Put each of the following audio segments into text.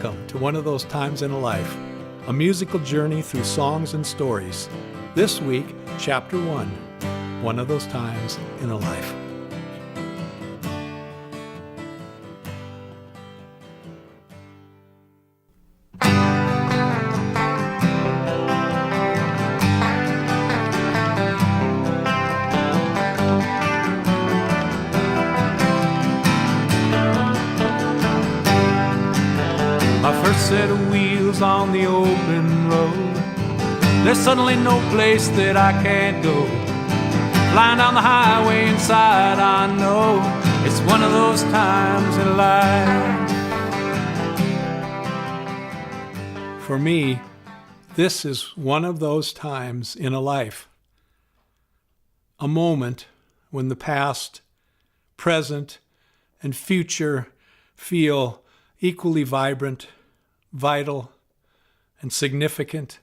Welcome to One of Those Times in a Life, a musical journey through songs and stories. This week, Chapter 1, One of Those Times in a Life. Set of wheels on the open road. There's suddenly no place that I can't go. Flying down the highway inside, I know it's one of those times in life. For me, this is one of those times in a life. A moment when the past, present, and future feel equally vibrant, vital, and significant,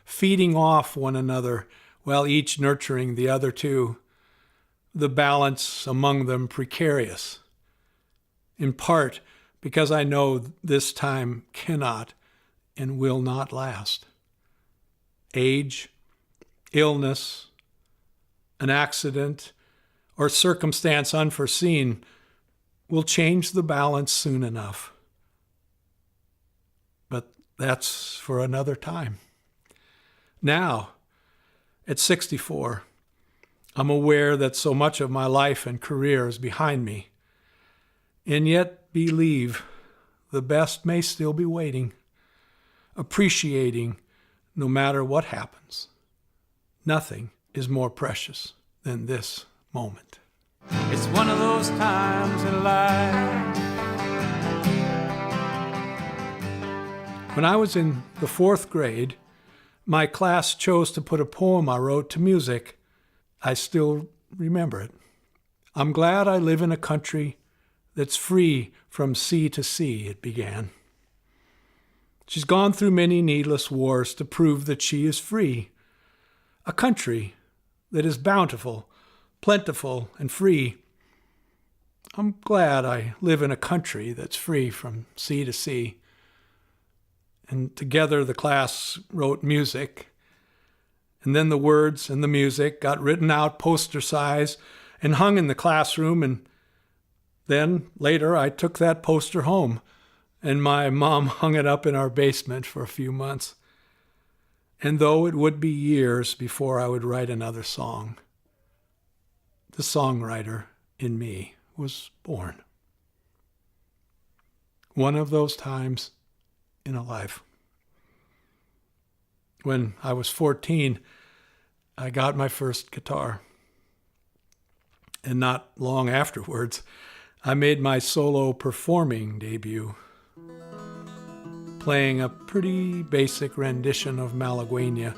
feeding off one another while each nurturing the other two, the balance among them precarious, in part because I know this time cannot and will not last. Age, illness, an accident, or circumstance unforeseen will change the balance soon enough. That's for another time. Now, at 64, I'm aware that so much of my life and career is behind me, and yet believe the best may still be waiting, appreciating no matter what happens. Nothing is more precious than this moment. It's one of those times in life. When I was in the 4th grade, my class chose to put a poem I wrote to music. I still remember it. I'm glad I live in a country that's free from sea to sea, it began. She's gone through many needless wars to prove that she is free. A country that is bountiful, plentiful, and free. I'm glad I live in a country that's free from sea to sea. And together the class wrote music. And then the words and the music got written out poster size and hung in the classroom. And then later I took that poster home and my mom hung it up in our basement for a few months. And though it would be years before I would write another song, the songwriter in me was born. One of those times in a life. When I was 14, I got my first guitar. And not long afterwards, I made my solo performing debut, playing a pretty basic rendition of Malagueña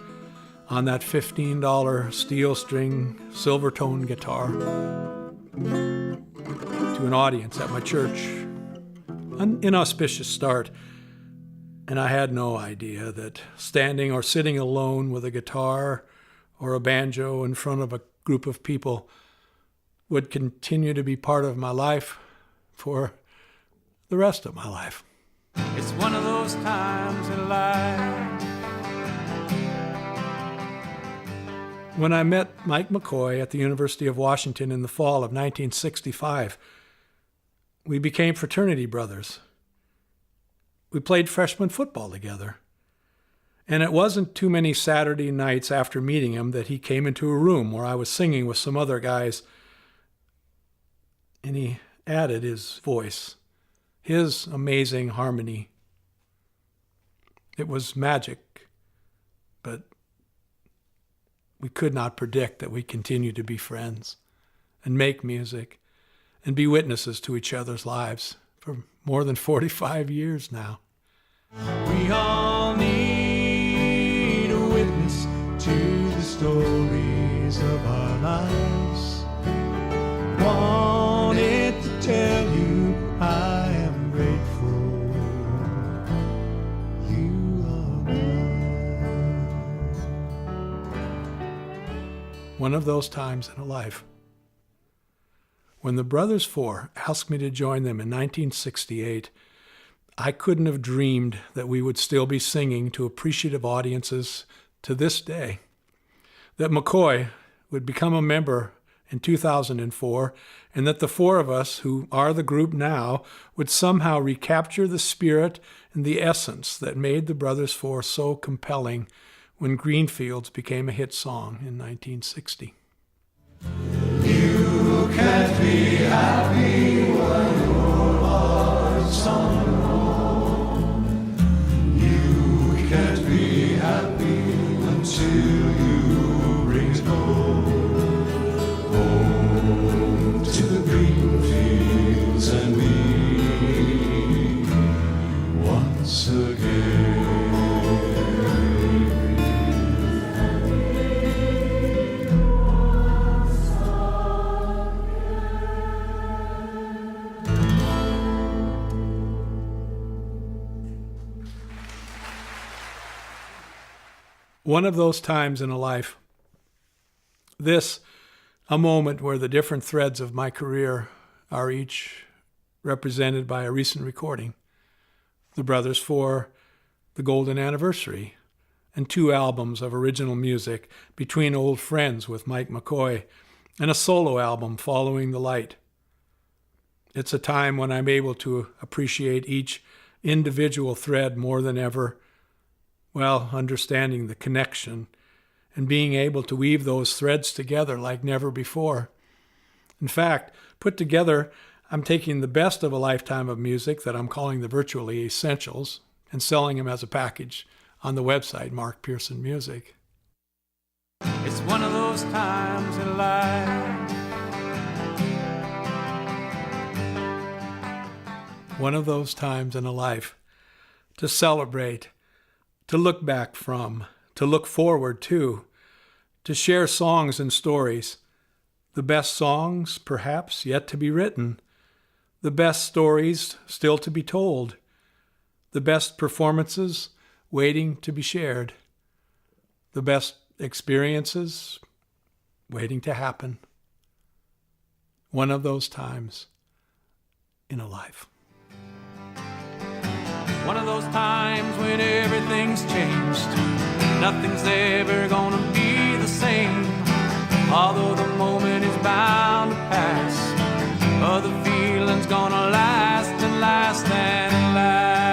on that $15 steel string Silvertone guitar to an audience at my church. An inauspicious start. And I had no idea that standing or sitting alone with a guitar or a banjo in front of a group of people would continue to be part of my life for the rest of my life. It's one of those times in life. When I met Mike McCoy at the University of Washington in the fall of 1965, we became fraternity brothers. We played freshman football together. And it wasn't too many Saturday nights after meeting him that he came into a room where I was singing with some other guys. And he added his voice, his amazing harmony. It was magic, but we could not predict that we'd continue to be friends and make music and be witnesses to each other's lives for more than 45 years now. We all need a witness to the stories of our lives. Wanted to tell you I am grateful you are mine. One of those times in a life. When the Brothers Four asked me to join them in 1968, I couldn't have dreamed that we would still be singing to appreciative audiences to this day. That McCoy would become a member in 2004, and that the four of us who are the group now would somehow recapture the spirit and the essence that made the Brothers Four so compelling when Greenfields became a hit song in 1960. You can't be happy when your heart's on your own. You can't be happy until you bring it home. Home to the green fields and me once again. One of those times in a life. This, a moment where the different threads of my career are each represented by a recent recording. The Brothers Four, the Golden Anniversary, and 2 albums of original music, Between Old Friends with Mike McCoy, and a solo album, Following the Light. It's a time when I'm able to appreciate each individual thread more than ever, well, understanding the connection and being able to weave those threads together like never before. In fact, put together, I'm taking the best of a lifetime of music that I'm calling the virtually essentials and selling them as a package on the website, Mark Pearson Music. It's one of those times in life. One of those times in a life to celebrate, to look back from, to look forward to share songs and stories, the best songs perhaps yet to be written, the best stories still to be told, the best performances waiting to be shared, the best experiences waiting to happen. One of those times in a life. One of those times when everything's changed. Nothing's ever gonna be the same. Although the moment is bound to pass, other feelings gonna last and last and last.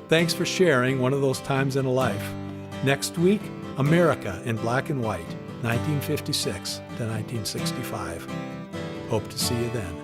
Thanks for sharing one of those times in a life. Next week, America in Black and White, 1956 to 1965. Hope to see you then.